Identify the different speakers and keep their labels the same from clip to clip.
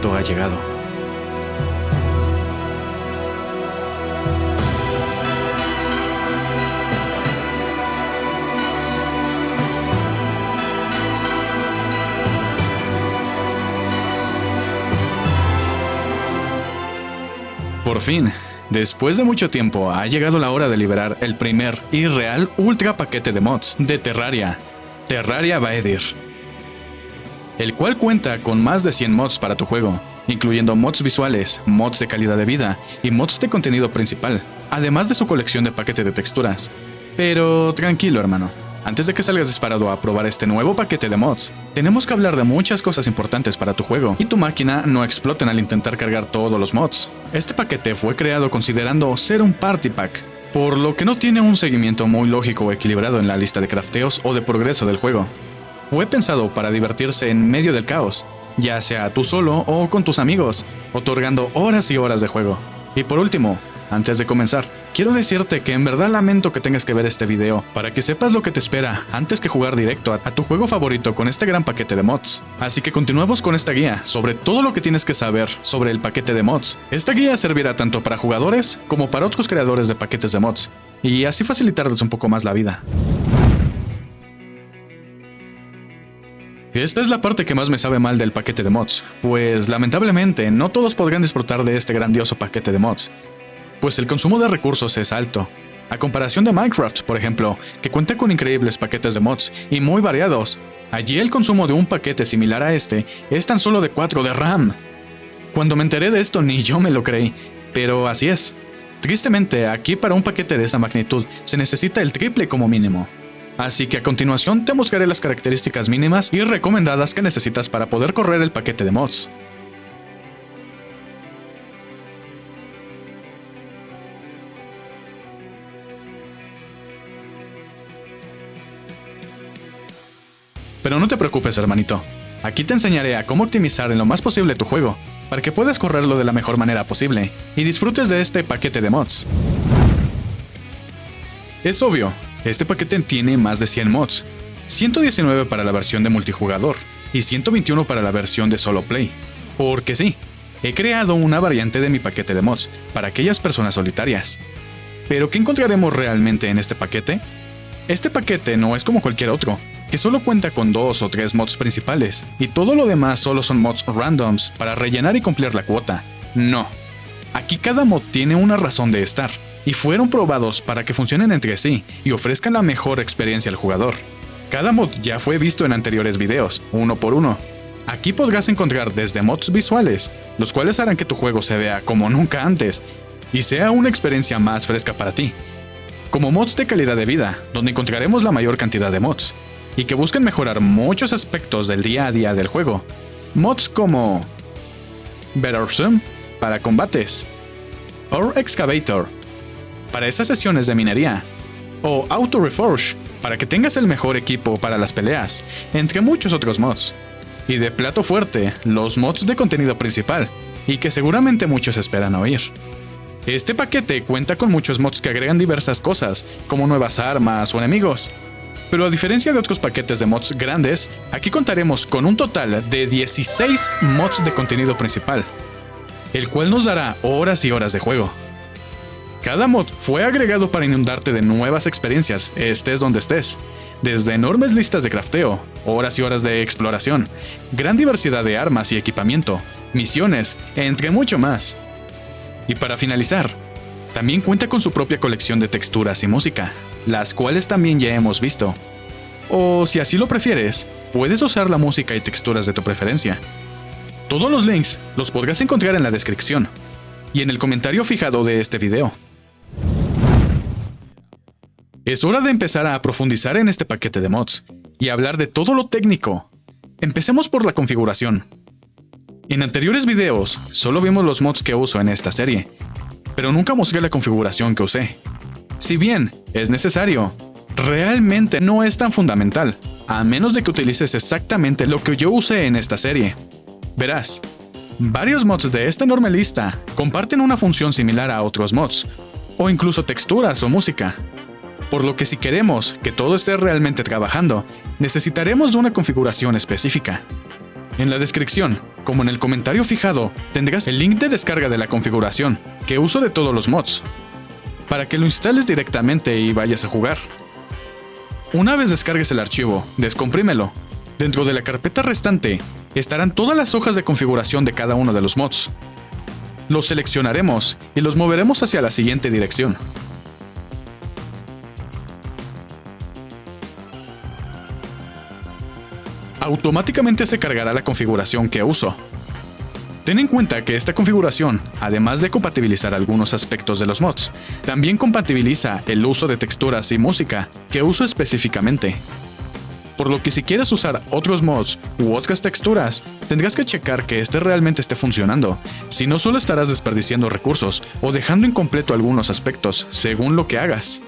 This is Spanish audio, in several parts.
Speaker 1: momento ha llegado. Por fin, después de mucho tiempo, ha llegado la hora de liberar el primer y real ultra paquete de mods de Terraria, Terraria Baedir, el cual cuenta con más de 100 mods para tu juego, incluyendo mods visuales, mods de calidad de vida y mods de contenido principal, además de su colección de paquete de texturas. Pero tranquilo, hermano. Antes de que salgas disparado a probar este nuevo paquete de mods, tenemos que hablar de muchas cosas importantes para tu juego y tu máquina no exploten al intentar cargar todos los mods. Este paquete fue creado considerando ser un party pack, por lo que no tiene un seguimiento muy lógico o equilibrado en la lista de crafteos o de progreso del juego. Fue pensado para divertirse en medio del caos, ya sea tú solo o con tus amigos, otorgando horas y horas de juego. Y por último, antes de comenzar, quiero decirte que en verdad lamento que tengas que ver este video para que sepas lo que te espera antes que jugar directo a tu juego favorito con este gran paquete de mods. Así que continuemos con esta guía sobre todo lo que tienes que saber sobre el paquete de mods. Esta guía servirá tanto para jugadores como para otros creadores de paquetes de mods, y así facilitarles un poco más la vida. Esta es la parte que más me sabe mal del paquete de mods, pues lamentablemente no todos podrán disfrutar de este grandioso paquete de mods, pues el consumo de recursos es alto. A comparación de Minecraft, por ejemplo, que cuenta con increíbles paquetes de mods y muy variados, allí el consumo de un paquete similar a este es tan solo de 4 de RAM. Cuando me enteré de esto ni yo me lo creí, pero así es. Tristemente, aquí para un paquete de esa magnitud se necesita el triple como mínimo. Así que a continuación te mostraré las características mínimas y recomendadas que necesitas para poder correr el paquete de mods. Pero no te preocupes, hermanito. Aquí te enseñaré a cómo optimizar en lo más posible tu juego, para que puedas correrlo de la mejor manera posible, y disfrutes de este paquete de mods. Es obvio, este paquete tiene más de 100 mods, 119 para la versión de multijugador, y 121 para la versión de solo play. Porque sí, he creado una variante de mi paquete de mods, para aquellas personas solitarias. ¿Pero qué encontraremos realmente en este paquete? Este paquete no es como cualquier otro, que solo cuenta con 2 o 3 mods principales, y todo lo demás solo son mods randoms para rellenar y cumplir la cuota. No. Aquí cada mod tiene una razón de estar, y fueron probados para que funcionen entre sí y ofrezcan la mejor experiencia al jugador. Cada mod ya fue visto en anteriores videos, uno por uno. Aquí podrás encontrar desde mods visuales, los cuales harán que tu juego se vea como nunca antes, y sea una experiencia más fresca para ti. Como mods de calidad de vida, donde encontraremos la mayor cantidad de mods, y que buscan mejorar muchos aspectos del día a día del juego. Mods como Better Zoom para combates, Ore Excavator para esas sesiones de minería, o Auto Reforge para que tengas el mejor equipo para las peleas, entre muchos otros mods. Y de plato fuerte, los mods de contenido principal, y que seguramente muchos esperan oír. Este paquete cuenta con muchos mods que agregan diversas cosas, como nuevas armas o enemigos. Pero a diferencia de otros paquetes de mods grandes, aquí contaremos con un total de 16 mods de contenido principal, el cual nos dará horas y horas de juego. Cada mod fue agregado para inundarte de nuevas experiencias, estés donde estés, desde enormes listas de crafteo, horas y horas de exploración, gran diversidad de armas y equipamiento, misiones, entre mucho más. Y para finalizar, también cuenta con su propia colección de texturas y música, las cuales también ya hemos visto. O si así lo prefieres, puedes usar la música y texturas de tu preferencia. Todos los links los podrás encontrar en la descripción y en el comentario fijado de este video. Es hora de empezar a profundizar en este paquete de mods y hablar de todo lo técnico. Empecemos por la configuración. En anteriores videos solo vimos los mods que uso en esta serie, pero nunca mostré la configuración que usé. Si bien es necesario, realmente no es tan fundamental, a menos de que utilices exactamente lo que yo usé en esta serie. Verás, varios mods de esta enorme lista comparten una función similar a otros mods, o incluso texturas o música. Por lo que si queremos que todo esté realmente trabajando, necesitaremos de una configuración específica. En la descripción Como en el comentario fijado, tendrás el link de descarga de la configuración, que uso de todos los mods, para que lo instales directamente y vayas a jugar. Una vez descargues el archivo, descomprímelo. Dentro de la carpeta restante estarán todas las hojas de configuración de cada uno de los mods. Los seleccionaremos y los moveremos hacia la siguiente dirección. Automáticamente se cargará la configuración que uso. Ten en cuenta que esta configuración, además de compatibilizar algunos aspectos de los mods, también compatibiliza el uso de texturas y música que uso específicamente. Por lo que si quieres usar otros mods u otras texturas, tendrás que checar que este realmente esté funcionando, si no solo estarás desperdiciando recursos o dejando incompleto algunos aspectos según lo que hagas.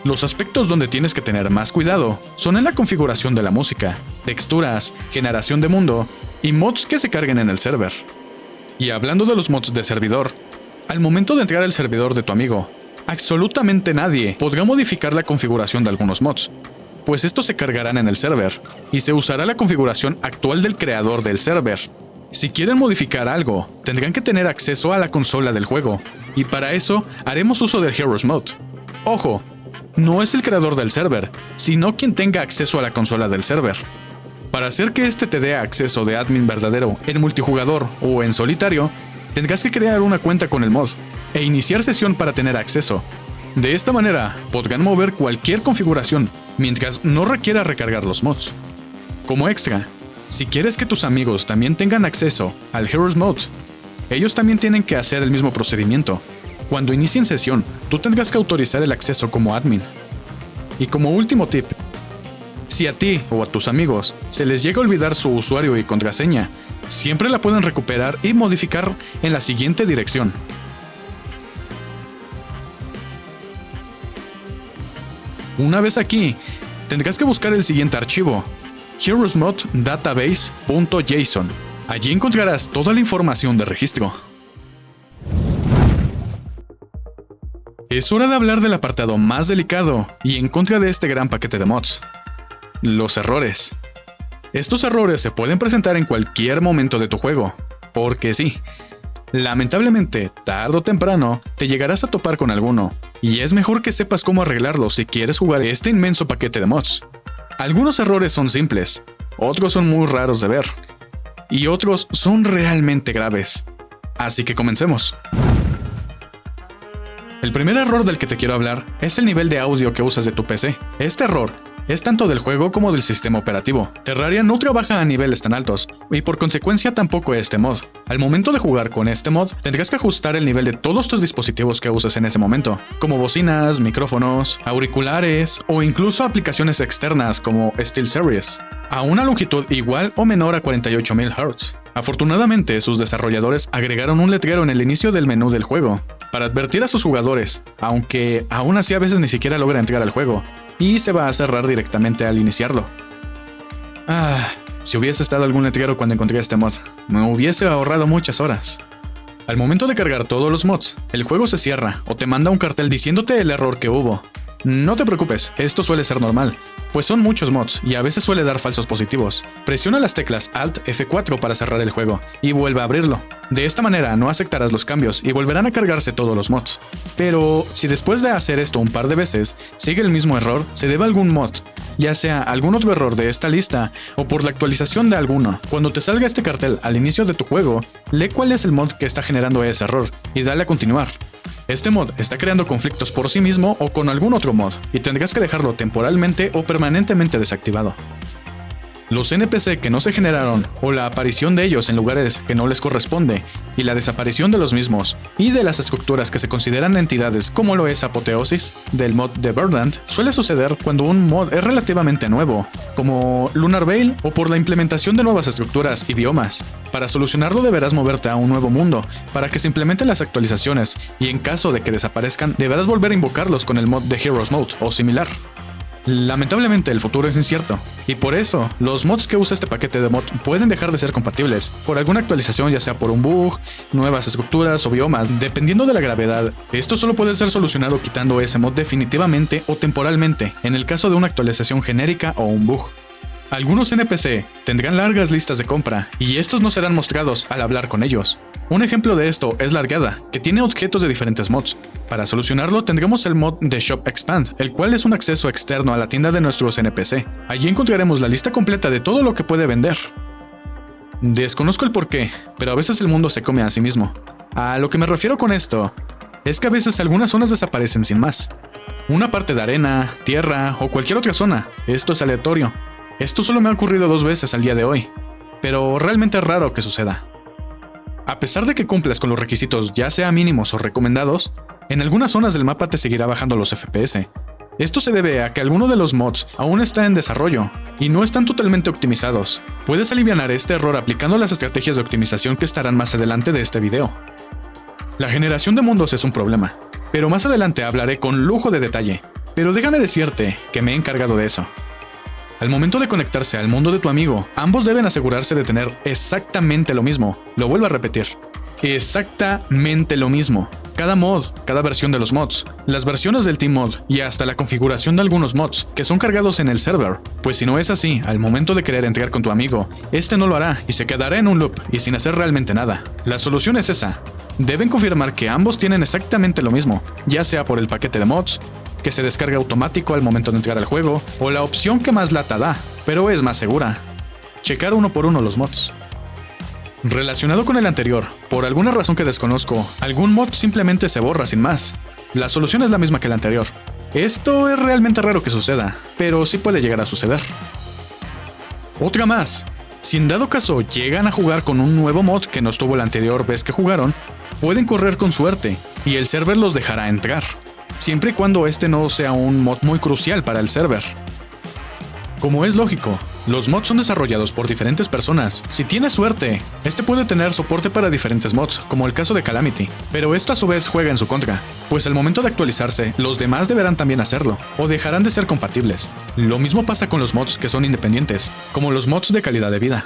Speaker 1: Los aspectos donde tienes que tener más cuidado son en la configuración de la música, texturas, generación de mundo y mods que se carguen en el server. Y hablando de los mods de servidor, al momento de entrar al servidor de tu amigo, absolutamente nadie podrá modificar la configuración de algunos mods, pues estos se cargarán en el server y se usará la configuración actual del creador del server. Si quieren modificar algo, tendrán que tener acceso a la consola del juego, y para eso haremos uso del Heroes Mode. Ojo, no es el creador del server, sino quien tenga acceso a la consola del server. Para hacer que este te dé acceso de admin verdadero en multijugador o en solitario, tendrás que crear una cuenta con el mod e iniciar sesión para tener acceso. De esta manera, podrán mover cualquier configuración mientras no requiera recargar los mods. Como extra, si quieres que tus amigos también tengan acceso al Heroes Mode, ellos también tienen que hacer el mismo procedimiento. Cuando inicien sesión, tú tendrás que autorizar el acceso como admin. Y como último tip, si a ti o a tus amigos se les llega a olvidar su usuario y contraseña, siempre la pueden recuperar y modificar en la siguiente dirección. Una vez aquí, tendrás que buscar el siguiente archivo, heroesmod.database.json. Allí encontrarás toda la información de registro. Es hora de hablar del apartado más delicado y en contra de este gran paquete de mods: los errores. Estos errores se pueden presentar en cualquier momento de tu juego, porque sí, lamentablemente, tarde o temprano, te llegarás a topar con alguno, y es mejor que sepas cómo arreglarlo si quieres jugar este inmenso paquete de mods. Algunos errores son simples, otros son muy raros de ver, y otros son realmente graves. Así que comencemos. El primer error del que te quiero hablar es el nivel de audio que usas de tu PC. Este error es tanto del juego como del sistema operativo. Terraria no trabaja a niveles tan altos, y por consecuencia tampoco este mod. Al momento de jugar con este mod, tendrás que ajustar el nivel de todos tus dispositivos que uses en ese momento, como bocinas, micrófonos, auriculares o incluso aplicaciones externas como SteelSeries, a una longitud igual o menor a 48.000 Hz. Afortunadamente, sus desarrolladores agregaron un letrero en el inicio del menú del juego, para advertir a sus jugadores, aunque aún así a veces ni siquiera logra entrar al juego, y se va a cerrar directamente al iniciarlo. Si hubiese estado algún letrero cuando encontré este mod, me hubiese ahorrado muchas horas. Al momento de cargar todos los mods, el juego se cierra o te manda un cartel diciéndote el error que hubo. No te preocupes, esto suele ser normal, pues son muchos mods y a veces suele dar falsos positivos. Presiona las teclas Alt F4 para cerrar el juego y vuelve a abrirlo. De esta manera no aceptarás los cambios y volverán a cargarse todos los mods. Pero si después de hacer esto un par de veces sigue el mismo error, se debe a algún mod, ya sea algún otro error de esta lista o por la actualización de alguno. Cuando te salga este cartel al inicio de tu juego, lee cuál es el mod que está generando ese error y dale a continuar. Este mod está creando conflictos por sí mismo o con algún otro mod, y tendrás que dejarlo temporalmente o permanentemente desactivado. Los NPC que no se generaron, o la aparición de ellos en lugares que no les corresponde, y la desaparición de los mismos, y de las estructuras que se consideran entidades como lo es Apoteosis, del mod de Birdland, suele suceder cuando un mod es relativamente nuevo, como Lunar Veil, o por la implementación de nuevas estructuras y biomas. Para solucionarlo deberás moverte a un nuevo mundo, para que se implementen las actualizaciones, y en caso de que desaparezcan, deberás volver a invocarlos con el mod de Heroes Mode, o similar. Lamentablemente el futuro es incierto, y por eso los mods que usa este paquete de mod pueden dejar de ser compatibles por alguna actualización, ya sea por un bug, nuevas estructuras o biomas, dependiendo de la gravedad. Esto solo puede ser solucionado quitando ese mod definitivamente o temporalmente, en el caso de una actualización genérica o un bug. Algunos NPC tendrán largas listas de compra y estos no serán mostrados al hablar con ellos. Un ejemplo de esto es la Argada, que tiene objetos de diferentes mods. Para solucionarlo tendremos el mod de Shop Expand, el cual es un acceso externo a la tienda de nuestros NPC. Allí encontraremos la lista completa de todo lo que puede vender. Desconozco el porqué, pero a veces el mundo se come a sí mismo. A lo que me refiero con esto es que a veces algunas zonas desaparecen sin más. Una parte de arena, tierra o cualquier otra zona. Esto es aleatorio. Esto solo me ha ocurrido 2 veces al día de hoy, pero realmente es raro que suceda. A pesar de que cumplas con los requisitos ya sea mínimos o recomendados, en algunas zonas del mapa te seguirá bajando los FPS. Esto se debe a que alguno de los mods aún está en desarrollo y no están totalmente optimizados. Puedes aliviar este error aplicando las estrategias de optimización que estarán más adelante de este video. La generación de mundos es un problema, pero más adelante hablaré con lujo de detalle. Pero déjame decirte que me he encargado de eso. Al momento de conectarse al mundo de tu amigo, ambos deben asegurarse de tener exactamente lo mismo. Lo vuelvo a repetir. Exactamente lo mismo. Cada mod, cada versión de los mods, las versiones del Team Mod y hasta la configuración de algunos mods que son cargados en el server. Pues si no es así, al momento de querer entrar con tu amigo, este no lo hará y se quedará en un loop y sin hacer realmente nada. La solución es esa. Deben confirmar que ambos tienen exactamente lo mismo, ya sea por el paquete de mods, que se descarga automático al momento de entrar al juego, o la opción que más lata da, pero es más segura. Checar uno por uno los mods. Relacionado con el anterior, por alguna razón que desconozco, algún mod simplemente se borra sin más. La solución es la misma que la anterior. Esto es realmente raro que suceda, pero sí puede llegar a suceder. Otra más. Si en dado caso llegan a jugar con un nuevo mod que no estuvo la anterior vez que jugaron, pueden correr con suerte, y el server los dejará entrar, siempre y cuando este no sea un mod muy crucial para el server. Como es lógico, los mods son desarrollados por diferentes personas. Si tienes suerte, este puede tener soporte para diferentes mods, como el caso de Calamity, pero esto a su vez juega en su contra, pues al momento de actualizarse, los demás deberán también hacerlo, o dejarán de ser compatibles. Lo mismo pasa con los mods que son independientes, como los mods de calidad de vida.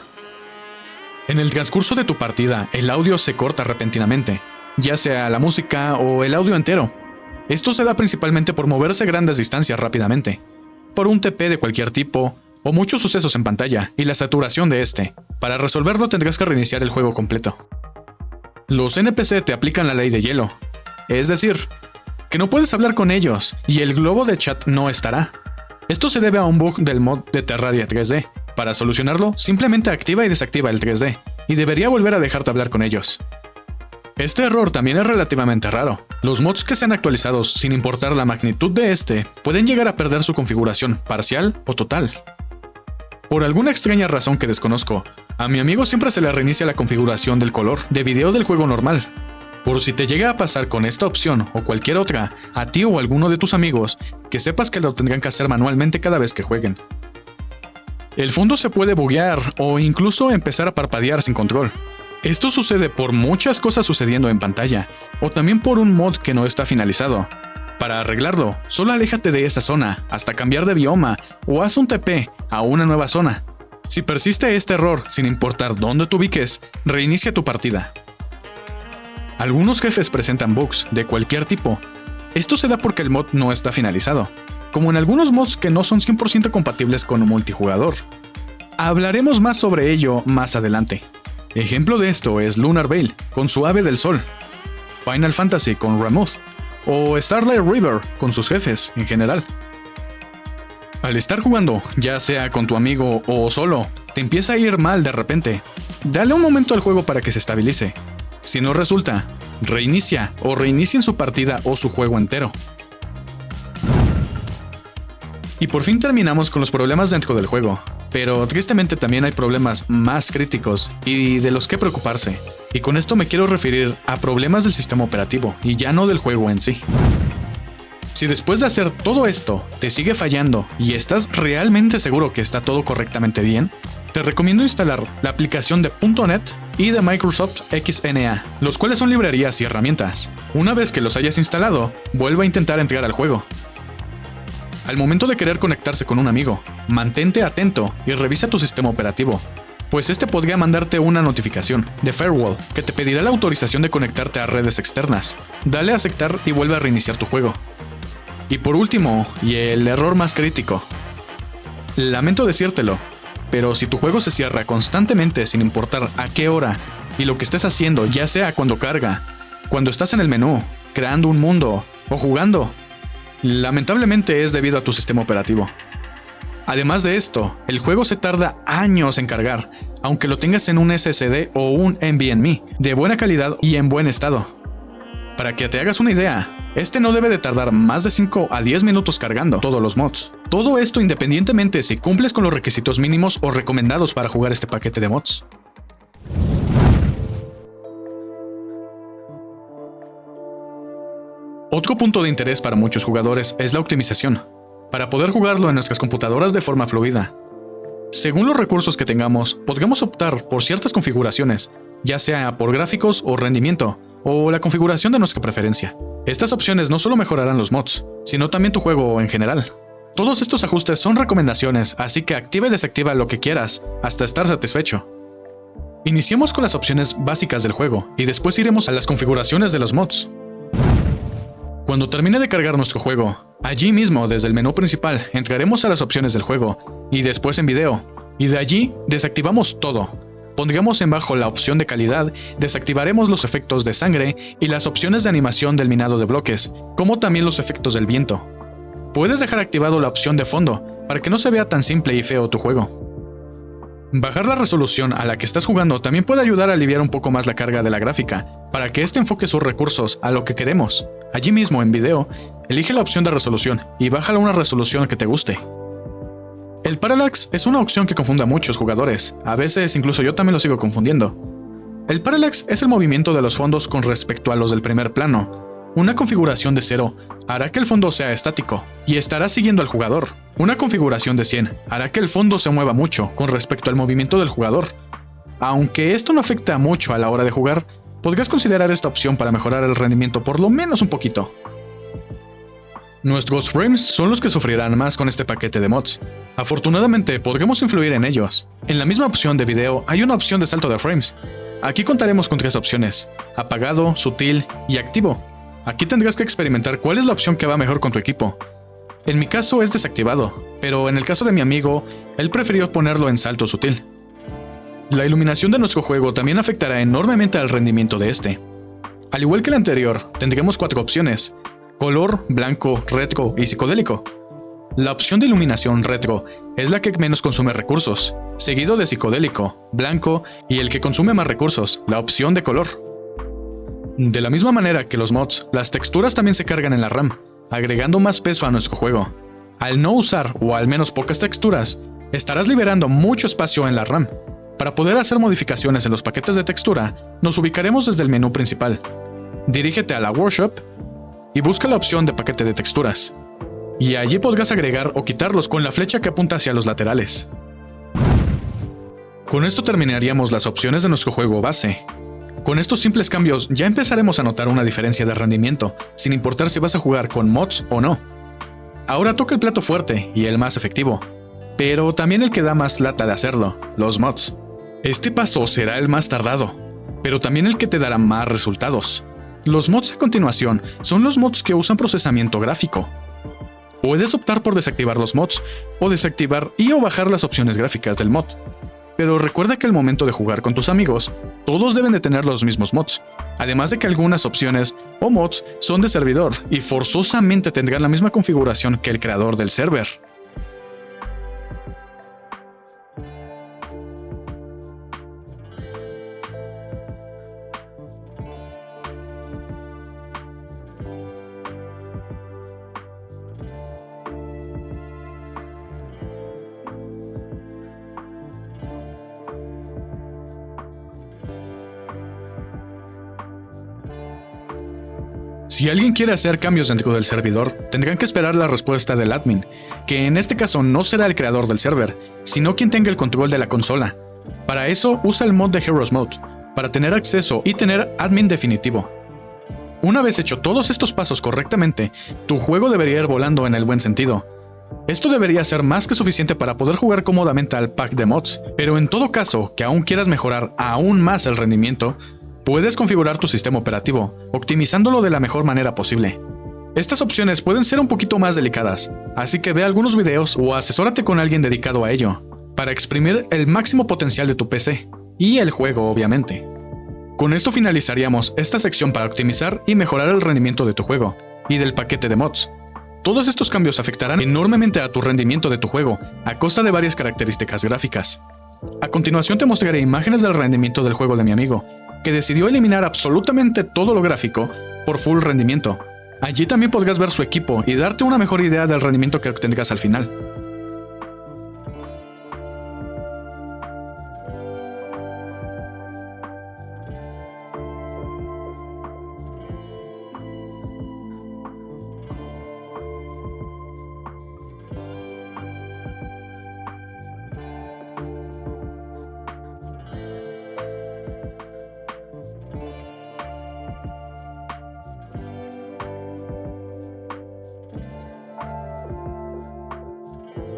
Speaker 1: En el transcurso de tu partida, el audio se corta repentinamente, ya sea la música o el audio entero. Esto se da principalmente por moverse grandes distancias rápidamente, por un TP de cualquier tipo, o muchos sucesos en pantalla y la saturación de este. Para resolverlo tendrás que reiniciar el juego completo. Los NPC te aplican la ley de hielo, es decir, que no puedes hablar con ellos y el globo de chat no estará. Esto se debe a un bug del mod de Terraria 3D. Para solucionarlo, simplemente activa y desactiva el 3D, y debería volver a dejarte hablar con ellos. Este error también es relativamente raro. Los mods que sean actualizados sin importar la magnitud de este, pueden llegar a perder su configuración parcial o total. Por alguna extraña razón que desconozco, a mi amigo siempre se le reinicia la configuración del color de video del juego normal. Por si te llega a pasar con esta opción o cualquier otra, a ti o a alguno de tus amigos, que sepas que lo tendrán que hacer manualmente cada vez que jueguen. El fondo se puede buguear o incluso empezar a parpadear sin control. Esto sucede por muchas cosas sucediendo en pantalla, o también por un mod que no está finalizado. Para arreglarlo, solo aléjate de esa zona hasta cambiar de bioma o haz un TP a una nueva zona. Si persiste este error sin importar dónde te ubiques, reinicia tu partida. Algunos jefes presentan bugs de cualquier tipo. Esto se da porque el mod no está finalizado, como en algunos mods que no son 100% compatibles con un multijugador. Hablaremos más sobre ello más adelante. Ejemplo de esto es Lunar Veil con su Ave del Sol, Final Fantasy con Ramuth, o Starlight River con sus jefes en general. Al estar jugando, ya sea con tu amigo o solo, te empieza a ir mal de repente. Dale un momento al juego para que se estabilice. Si no resulta, reinicia o reinicien su partida o su juego entero. Y por fin terminamos con los problemas dentro del juego, pero tristemente también hay problemas más críticos y de los que preocuparse. Y con esto me quiero referir a problemas del sistema operativo y ya no del juego en sí. Si después de hacer todo esto te sigue fallando y estás realmente seguro que está todo correctamente bien, te recomiendo instalar la aplicación de .NET y de Microsoft XNA, los cuales son librerías y herramientas. Una vez que los hayas instalado, vuelve a intentar entrar al juego. Al momento de querer conectarse con un amigo, mantente atento y revisa tu sistema operativo, pues este podría mandarte una notificación de Firewall que te pedirá la autorización de conectarte a redes externas. Dale a aceptar y vuelve a reiniciar tu juego. Y por último, y el error más crítico. Lamento decírtelo, pero si tu juego se cierra constantemente sin importar a qué hora y lo que estés haciendo, ya sea cuando carga, cuando estás en el menú, creando un mundo o jugando, lamentablemente es debido a tu sistema operativo. Además de esto, el juego se tarda años en cargar, aunque lo tengas en un SSD o un NVMe de buena calidad y en buen estado. Para que te hagas una idea, este no debe de tardar más de 5 a 10 minutos cargando todos los mods. Todo esto independientemente si cumples con los requisitos mínimos o recomendados para jugar este paquete de mods. Otro punto de interés para muchos jugadores es la optimización, para poder jugarlo en nuestras computadoras de forma fluida. Según los recursos que tengamos, podremos optar por ciertas configuraciones, ya sea por gráficos o rendimiento, o la configuración de nuestra preferencia. Estas opciones no solo mejorarán los mods, sino también tu juego en general. Todos estos ajustes son recomendaciones, así que activa y desactiva lo que quieras hasta estar satisfecho. Iniciemos con las opciones básicas del juego y después iremos a las configuraciones de los mods. Cuando termine de cargar nuestro juego, allí mismo desde el menú principal entraremos a las opciones del juego y después en video, y de allí desactivamos todo. Pondremos en bajo la opción de calidad, desactivaremos los efectos de sangre y las opciones de animación del minado de bloques, como también los efectos del viento. Puedes dejar activado la opción de fondo para que no se vea tan simple y feo tu juego. Bajar la resolución a la que estás jugando también puede ayudar a aliviar un poco más la carga de la gráfica, para que éste enfoque sus recursos a lo que queremos. Allí mismo en video, elige la opción de resolución y bájala a una resolución que te guste. El Parallax es una opción que confunde a muchos jugadores, a veces incluso yo también lo sigo confundiendo. El Parallax es el movimiento de los fondos con respecto a los del primer plano. Una configuración de 0 hará que el fondo sea estático y estará siguiendo al jugador. Una configuración de 100 hará que el fondo se mueva mucho con respecto al movimiento del jugador. Aunque esto no afecta mucho a la hora de jugar, podrías considerar esta opción para mejorar el rendimiento por lo menos un poquito. Nuestros frames son los que sufrirán más con este paquete de mods. Afortunadamente podremos influir en ellos. En la misma opción de video hay una opción de salto de frames. Aquí contaremos con 3 opciones: apagado, sutil y activo. Aquí tendrás que experimentar cuál es la opción que va mejor con tu equipo. En mi caso es desactivado, pero en el caso de mi amigo, él prefirió ponerlo en salto sutil. La iluminación de nuestro juego también afectará enormemente al rendimiento de este. Al igual que el anterior, tendremos 4 opciones: color, blanco, retro y psicodélico. La opción de iluminación retro es la que menos consume recursos, seguido de psicodélico, blanco y el que consume más recursos, la opción de color. De la misma manera que los mods, las texturas también se cargan en la RAM, agregando más peso a nuestro juego. Al no usar, o al menos pocas texturas, estarás liberando mucho espacio en la RAM. Para poder hacer modificaciones en los paquetes de textura, nos ubicaremos desde el menú principal. Dirígete a la Workshop y busca la opción de paquete de texturas. Y allí podrás agregar o quitarlos con la flecha que apunta hacia los laterales. Con esto terminaríamos las opciones de nuestro juego base. Con estos simples cambios ya empezaremos a notar una diferencia de rendimiento, sin importar si vas a jugar con mods o no. Ahora toca el plato fuerte y el más efectivo, pero también el que da más lata de hacerlo, los mods. Este paso será el más tardado, pero también el que te dará más resultados. Los mods a continuación son los mods que usan procesamiento gráfico. Puedes optar por desactivar los mods, o desactivar y o bajar las opciones gráficas del mod. Pero recuerda que al momento de jugar con tus amigos, todos deben de tener los mismos mods, además de que algunas opciones o mods son de servidor y forzosamente tendrán la misma configuración que el creador del server. Si alguien quiere hacer cambios dentro del servidor, tendrán que esperar la respuesta del admin, que en este caso no será el creador del server, sino quien tenga el control de la consola. Para eso, usa el mod de Heroes Mode, para tener acceso y tener admin definitivo. Una vez hecho todos estos pasos correctamente, tu juego debería ir volando en el buen sentido. Esto debería ser más que suficiente para poder jugar cómodamente al pack de mods, pero en todo caso que aún quieras mejorar aún más el rendimiento, puedes configurar tu sistema operativo, optimizándolo de la mejor manera posible. Estas opciones pueden ser un poquito más delicadas, así que ve algunos videos o asesórate con alguien dedicado a ello, para exprimir el máximo potencial de tu PC, y el juego obviamente. Con esto finalizaríamos esta sección para optimizar y mejorar el rendimiento de tu juego, y del paquete de mods. Todos estos cambios afectarán enormemente a tu rendimiento de tu juego, a costa de varias características gráficas. A continuación te mostraré imágenes del rendimiento del juego de mi amigo, que decidió eliminar absolutamente todo lo gráfico por full rendimiento. Allí también podrás ver su equipo y darte una mejor idea del rendimiento que obtendrás al final.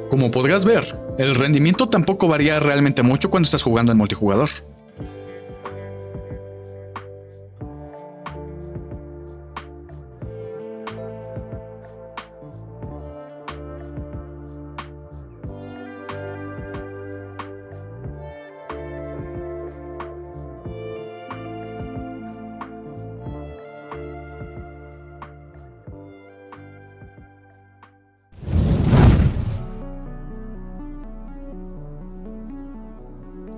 Speaker 1: Como podrás ver, el rendimiento tampoco varía realmente mucho cuando estás jugando en multijugador.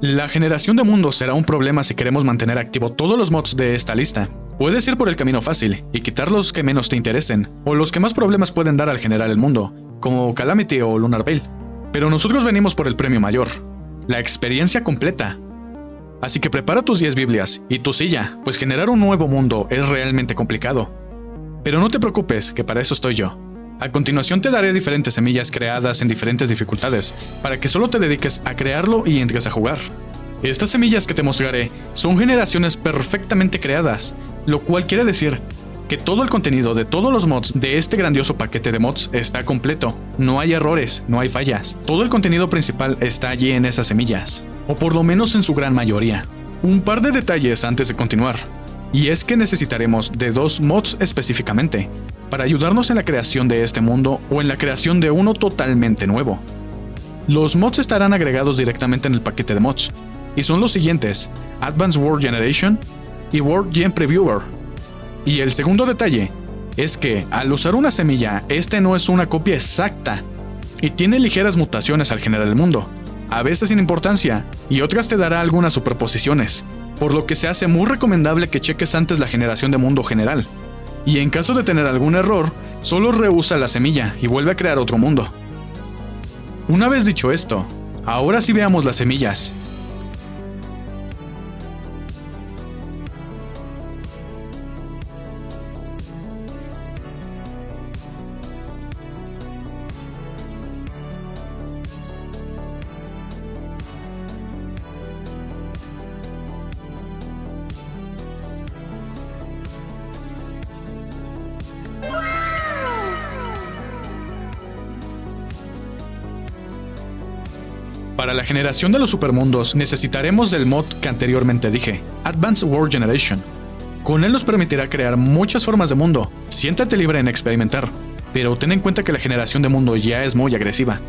Speaker 1: La generación de mundos será un problema si queremos mantener activo todos los mods de esta lista. Puedes ir por el camino fácil y quitar los que menos te interesen, o los que más problemas pueden dar al generar el mundo, como Calamity o Lunar Veil. Pero nosotros venimos por el premio mayor, la experiencia completa. Así que prepara tus 10 Biblias y tu silla, pues generar un nuevo mundo es realmente complicado. Pero no te preocupes, que para eso estoy yo. A continuación te daré diferentes semillas creadas en diferentes dificultades, para que solo te dediques a crearlo y entres a jugar. Estas semillas que te mostraré son generaciones perfectamente creadas, lo cual quiere decir que todo el contenido de todos los mods de este grandioso paquete de mods está completo. No hay errores, no hay fallas. Todo el contenido principal está allí en esas semillas, o por lo menos en su gran mayoría. Un par de detalles antes de continuar, y es que necesitaremos de 2 mods específicamente, para ayudarnos en la creación de este mundo o en la creación de uno totalmente nuevo. Los mods estarán agregados directamente en el paquete de mods, y son los siguientes: Advanced World Generation y World Gen Previewer. Y el segundo detalle es que, al usar una semilla, este no es una copia exacta, y tiene ligeras mutaciones al generar el mundo, a veces sin importancia, y otras te dará algunas superposiciones, por lo que se hace muy recomendable que cheques antes la generación de mundo general. Y en caso de tener algún error, solo reusa la semilla y vuelve a crear otro mundo. Una vez dicho esto, ahora sí veamos las semillas. Para la generación de los supermundos necesitaremos del mod que anteriormente dije, Advanced World Generation. Con él nos permitirá crear muchas formas de mundo. Siéntate libre en experimentar, pero ten en cuenta que la generación de mundo ya es muy agresiva.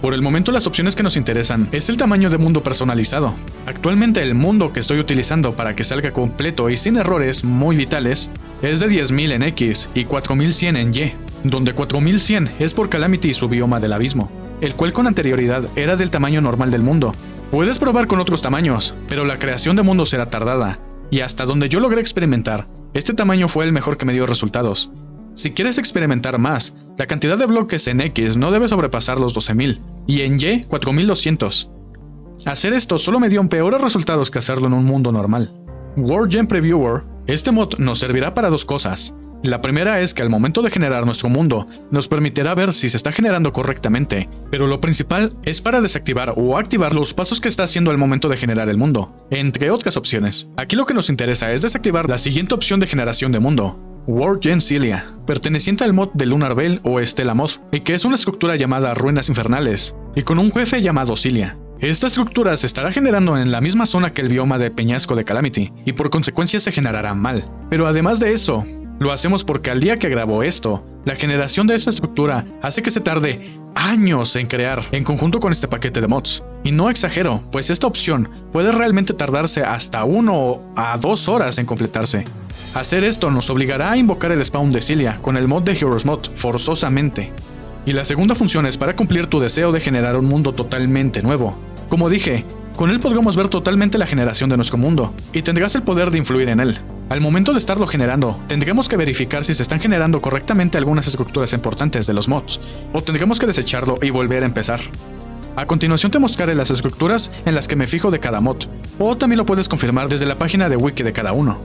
Speaker 1: Por el momento las opciones que nos interesan es el tamaño de mundo personalizado. Actualmente el mundo que estoy utilizando para que salga completo y sin errores muy vitales es de 10.000 en X y 4100 en Y, donde 4100 es por Calamity y su bioma del abismo, el cual con anterioridad era del tamaño normal del mundo. Puedes probar con otros tamaños, pero la creación de mundos será tardada, y hasta donde yo logré experimentar, este tamaño fue el mejor que me dio resultados. Si quieres experimentar más, la cantidad de bloques en X no debe sobrepasar los 12.000, y en Y 4.200. Hacer esto solo me dio peores resultados que hacerlo en un mundo normal. World Gen Previewer, este mod nos servirá para 2 cosas. La primera es que al momento de generar nuestro mundo, nos permitirá ver si se está generando correctamente, pero lo principal es para desactivar o activar los pasos que está haciendo al momento de generar el mundo, entre otras opciones. Aquí lo que nos interesa es desactivar la siguiente opción de generación de mundo, World Gen Cilia, perteneciente al mod de Lunar Veil o Stella Mod, y que es una estructura llamada Ruinas Infernales, y con un jefe llamado Cilia. Esta estructura se estará generando en la misma zona que el bioma de Peñasco de Calamity, y por consecuencia se generará mal. Pero además de eso, Lo hacemos porque al día que grabo esto, la generación de esa estructura hace que se tarde años en crear en conjunto con este paquete de mods. Y no exagero, pues esta opción puede realmente tardarse hasta 1 a 2 horas en completarse. Hacer esto nos obligará a invocar el spawn de Cilia con el mod de Heroes Mod forzosamente. Y la segunda función es para cumplir tu deseo de generar un mundo totalmente nuevo. Como dije, con él podremos ver totalmente la generación de nuestro mundo, y tendrás el poder de influir en él. Al momento de estarlo generando, tendremos que verificar si se están generando correctamente algunas estructuras importantes de los mods, o tendremos que desecharlo y volver a empezar. A continuación te mostraré las estructuras en las que me fijo de cada mod, o también lo puedes confirmar desde la página de wiki de cada uno.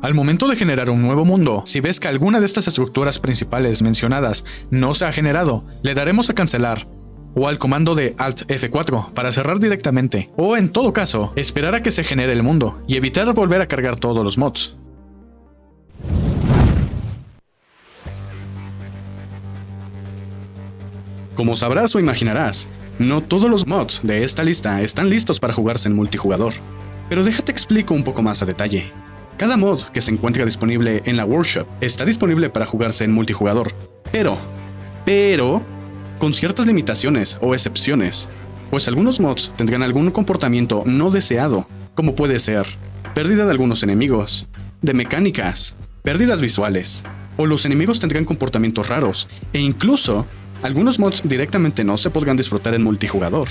Speaker 1: Al momento de generar un nuevo mundo, si ves que alguna de estas estructuras principales mencionadas no se ha generado, le daremos a cancelar, o al comando de Alt F4 para cerrar directamente, o en todo caso, esperar a que se genere el mundo, y evitar volver a cargar todos los mods. Como sabrás o imaginarás, no todos los mods de esta lista están listos para jugarse en multijugador, pero déjate explico un poco más a detalle. Cada mod que se encuentra disponible en la workshop está disponible para jugarse en multijugador, pero, con ciertas limitaciones o excepciones, pues algunos mods tendrán algún comportamiento no deseado, como puede ser pérdida de algunos enemigos, de mecánicas, pérdidas visuales, o los enemigos tendrán comportamientos raros, e incluso algunos mods directamente no se podrán disfrutar en multijugador.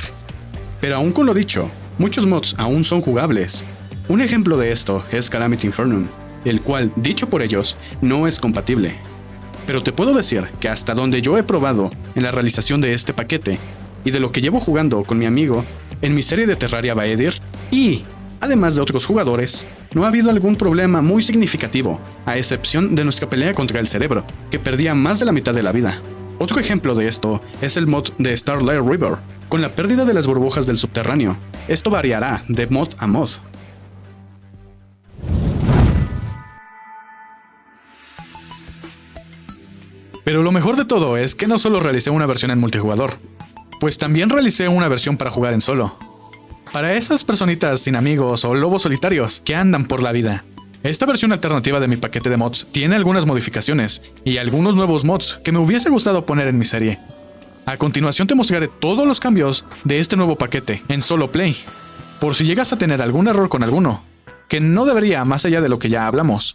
Speaker 1: Pero aún con lo dicho, muchos mods aún son jugables. Un ejemplo de esto es Calamity Infernum, el cual, dicho por ellos, no es compatible. Pero te puedo decir que hasta donde yo he probado en la realización de este paquete, y de lo que llevo jugando con mi amigo en mi serie de Terraria Baedir, y, además de otros jugadores, no ha habido algún problema muy significativo, a excepción de nuestra pelea contra el cerebro, que perdía más de la mitad de la vida. Otro ejemplo de esto es el mod de Starlight River, con la pérdida de las burbujas del subterráneo. Esto variará de mod a mod. Pero lo mejor de todo es que no solo realicé una versión en multijugador, pues también realicé una versión para jugar en solo. Para esas personitas sin amigos o lobos solitarios que andan por la vida. Esta versión alternativa de mi paquete de mods tiene algunas modificaciones y algunos nuevos mods que me hubiese gustado poner en mi serie. A continuación te mostraré todos los cambios de este nuevo paquete en solo play, por si llegas a tener algún error con alguno, que no debería más allá de lo que ya hablamos.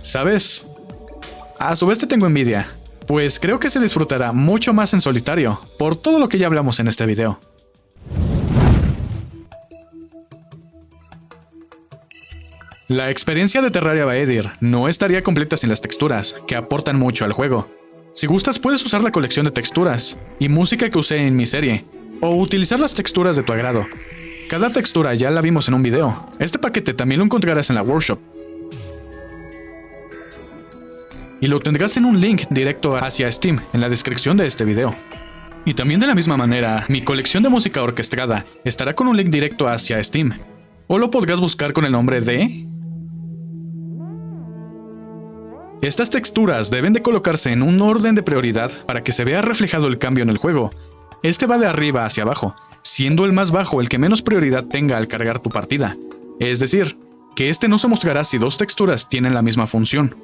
Speaker 1: ¿Sabes? A su vez te tengo envidia, pues creo que se disfrutará mucho más en solitario, por todo lo que ya hablamos en este video. La experiencia de Terraria Baedir no estaría completa sin las texturas, que aportan mucho al juego. Si gustas, puedes usar la colección de texturas y música que usé en mi serie, o utilizar las texturas de tu agrado. Cada textura ya la vimos en un video. Este paquete también lo encontrarás en la workshop. Y lo tendrás en un link directo hacia Steam en la descripción de este video. Y también de la misma manera, mi colección de música orquestada estará con un link directo hacia Steam. O lo podrás buscar con el nombre de... Estas texturas deben de colocarse en un orden de prioridad para que se vea reflejado el cambio en el juego. Este va de arriba hacia abajo, siendo el más bajo el que menos prioridad tenga al cargar tu partida. Es decir, que este no se mostrará si dos texturas tienen la misma función.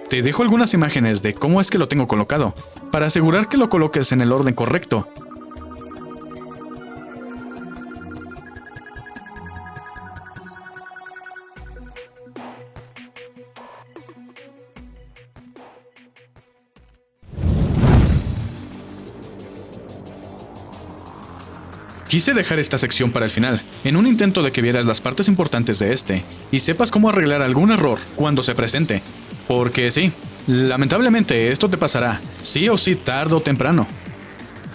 Speaker 1: Te dejo algunas imágenes de cómo es que lo tengo colocado, para asegurar que lo coloques en el orden correcto. Quise dejar esta sección para el final, en un intento de que vieras las partes importantes de este, y sepas cómo arreglar algún error cuando se presente. Porque sí, lamentablemente esto te pasará, sí o sí, tarde o temprano.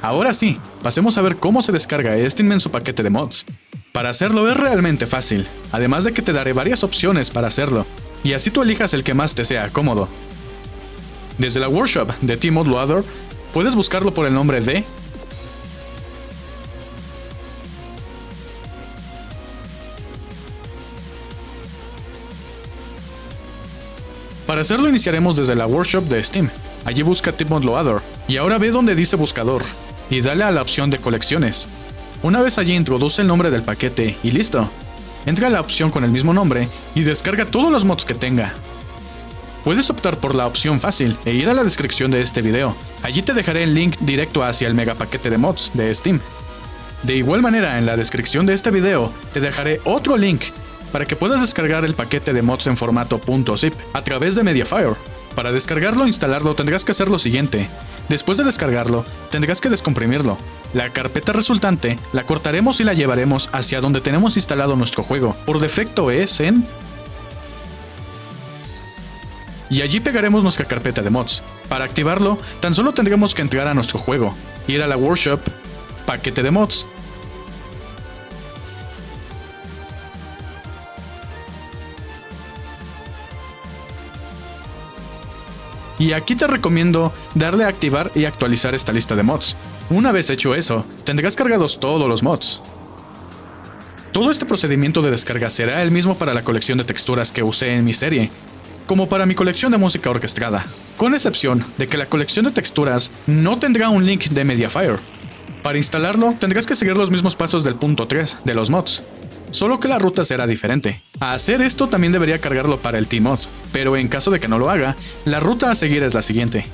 Speaker 1: Ahora sí, pasemos a ver cómo se descarga este inmenso paquete de mods. Para hacerlo es realmente fácil, además de que te daré varias opciones para hacerlo, y así tú elijas el que más te sea cómodo. Desde la workshop de Tmod Loader, puedes buscarlo por el nombre de... Para hacerlo iniciaremos desde la workshop de Steam. Allí busca Tmod Loader y ahora ve donde dice buscador y dale a la opción de colecciones. Una vez allí introduce el nombre del paquete y listo. Entra a la opción con el mismo nombre y descarga todos los mods que tenga. Puedes optar por la opción fácil e ir a la descripción de este video. Allí te dejaré el link directo hacia el mega paquete de mods de Steam. De igual manera, en la descripción de este video te dejaré otro link para que puedas descargar el paquete de mods en formato .zip a través de Mediafire. Para descargarlo e instalarlo tendrás que hacer lo siguiente. Después de descargarlo, tendrás que descomprimirlo. La carpeta resultante la cortaremos y la llevaremos hacia donde tenemos instalado nuestro juego. Por defecto es en... Y allí pegaremos nuestra carpeta de mods. Para activarlo, tan solo tendremos que entrar a nuestro juego, ir a la workshop, paquete de mods, y aquí te recomiendo darle a activar y actualizar esta lista de mods. Una vez hecho eso, tendrás cargados todos los mods. Todo este procedimiento de descarga será el mismo para la colección de texturas que usé en mi serie, como para mi colección de música orquestada, con excepción de que la colección de texturas no tendrá un link de Mediafire. Para instalarlo, tendrás que seguir los mismos pasos del punto 3 de los mods, solo que la ruta será diferente. A hacer esto también debería cargarlo para el Tmod, pero en caso de que no lo haga, la ruta a seguir es la siguiente.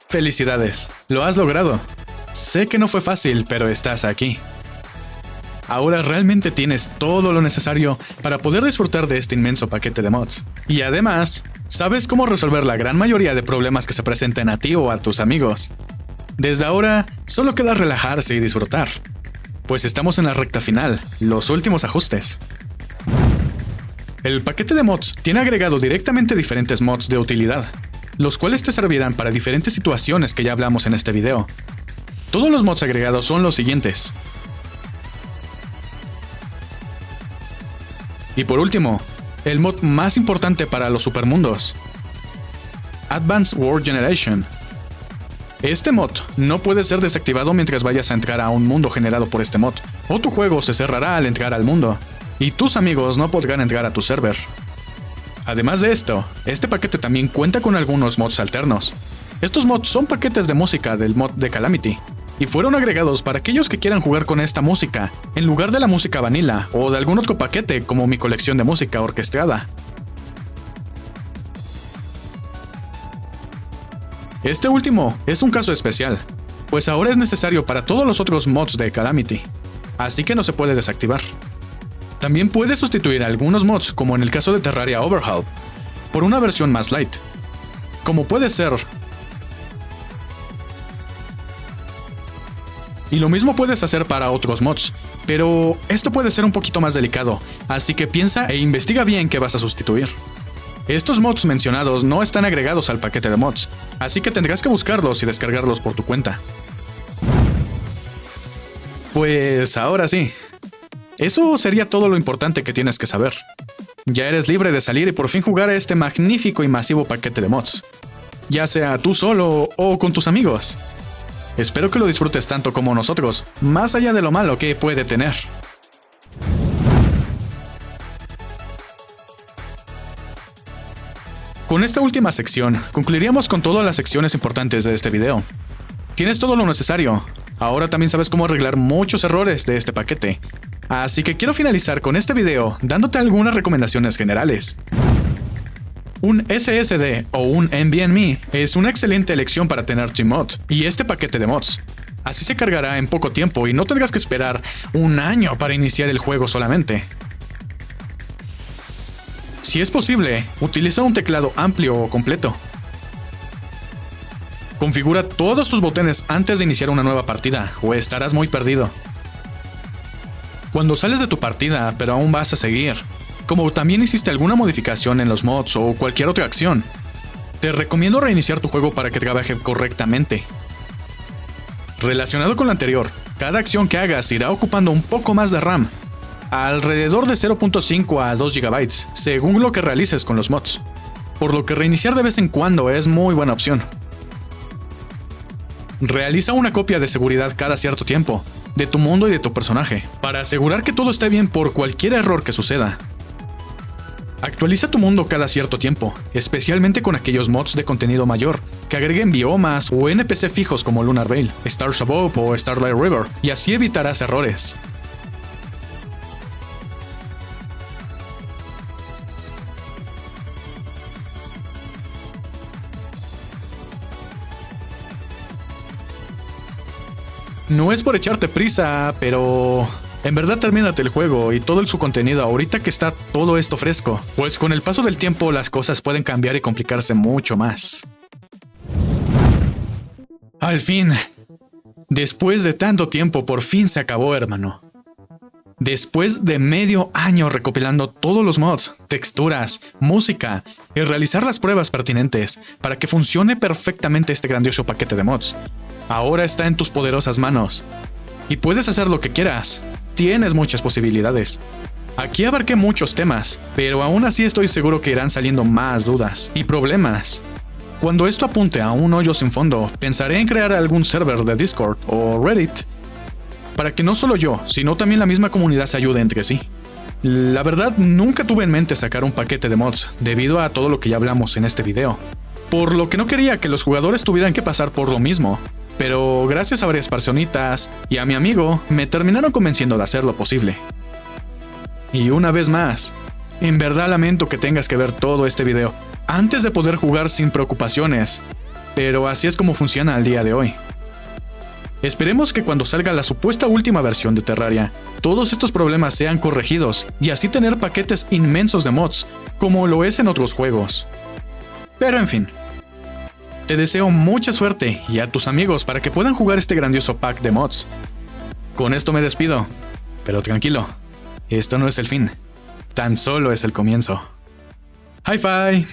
Speaker 1: Felicidades, lo has logrado. Sé que no fue fácil, pero estás aquí. Ahora realmente tienes todo lo necesario para poder disfrutar de este inmenso paquete de mods. Y además, sabes cómo resolver la gran mayoría de problemas que se presenten a ti o a tus amigos. Desde ahora, solo queda relajarse y disfrutar, pues estamos en la recta final, los últimos ajustes. El paquete de mods tiene agregado directamente diferentes mods de utilidad, los cuales te servirán para diferentes situaciones que ya hablamos en este video. Todos los mods agregados son los siguientes. Y por último, el mod más importante para los supermundos: Advanced World Generation. Este mod no puede ser desactivado mientras vayas a entrar a un mundo generado por este mod, o tu juego se cerrará al entrar al mundo, y tus amigos no podrán entrar a tu server. Además de esto, este paquete también cuenta con algunos mods alternos. Estos mods son paquetes de música del mod de Calamity, y fueron agregados para aquellos que quieran jugar con esta música, en lugar de la música vanilla o de algún otro paquete como mi colección de música orquestada. Este último es un caso especial, pues ahora es necesario para todos los otros mods de Calamity, así que no se puede desactivar. También puedes sustituir algunos mods, como en el caso de Terraria Overhaul, por una versión más light, como puede ser Y lo mismo puedes hacer para otros mods, pero esto puede ser un poquito más delicado, así que piensa e investiga bien qué vas a sustituir. Estos mods mencionados no están agregados al paquete de mods, así que tendrás que buscarlos y descargarlos por tu cuenta. Pues ahora sí. Eso sería todo lo importante que tienes que saber. Ya eres libre de salir y por fin jugar a este magnífico y masivo paquete de mods, ya sea tú solo o con tus amigos. Espero que lo disfrutes tanto como nosotros, más allá de lo malo que puede tener. Con esta última sección, concluiríamos con todas las secciones importantes de este video. Tienes todo lo necesario, ahora también sabes cómo arreglar muchos errores de este paquete. Así que quiero finalizar con este video dándote algunas recomendaciones generales. Un SSD o un NVMe es una excelente elección para tener Gmod y este paquete de mods. Así se cargará en poco tiempo y no tendrás que esperar un año para iniciar el juego solamente. Si es posible, utiliza un teclado amplio o completo. Configura todos tus botones antes de iniciar una nueva partida o estarás muy perdido. Cuando sales de tu partida pero aún vas a seguir, como también hiciste alguna modificación en los mods o cualquier otra acción, te recomiendo reiniciar tu juego para que trabaje correctamente. Relacionado con lo anterior, cada acción que hagas irá ocupando un poco más de RAM, alrededor de 0.5 a 2 GB, según lo que realices con los mods, por lo que reiniciar de vez en cuando es muy buena opción. Realiza una copia de seguridad cada cierto tiempo, de tu mundo y de tu personaje, para asegurar que todo esté bien por cualquier error que suceda. Actualiza tu mundo cada cierto tiempo, especialmente con aquellos mods de contenido mayor, que agreguen biomas o NPC fijos como Lunar Vale, Stars Above o Starlight River, y así evitarás errores. No es por echarte prisa, pero en verdad termínate el juego y todo su contenido ahorita que está todo esto fresco, pues con el paso del tiempo las cosas pueden cambiar y complicarse mucho más. Al fin, después de tanto tiempo por fin se acabó, hermano. Después de medio año recopilando todos los mods, texturas, música y realizar las pruebas pertinentes para que funcione perfectamente este grandioso paquete de mods, ahora está en tus poderosas manos. Y puedes hacer lo que quieras, tienes muchas posibilidades. Aquí abarqué muchos temas, pero aún así estoy seguro que irán saliendo más dudas y problemas. Cuando esto apunte a un hoyo sin fondo, pensaré en crear algún server de Discord o Reddit, para que no solo yo, sino también la misma comunidad se ayude entre sí. La verdad, nunca tuve en mente sacar un paquete de mods, debido a todo lo que ya hablamos en este video, por lo que no quería que los jugadores tuvieran que pasar por lo mismo. Pero gracias a varias personitas y a mi amigo, me terminaron convenciendo de hacer lo posible. Y una vez más, en verdad lamento que tengas que ver todo este video antes de poder jugar sin preocupaciones, pero así es como funciona al día de hoy. Esperemos que cuando salga la supuesta última versión de Terraria, todos estos problemas sean corregidos y así tener paquetes inmensos de mods, como lo es en otros juegos. Pero en fin. Te deseo mucha suerte y a tus amigos para que puedan jugar este grandioso pack de mods. Con esto me despido, pero tranquilo, esto no es el fin, tan solo es el comienzo. Hi-Fi.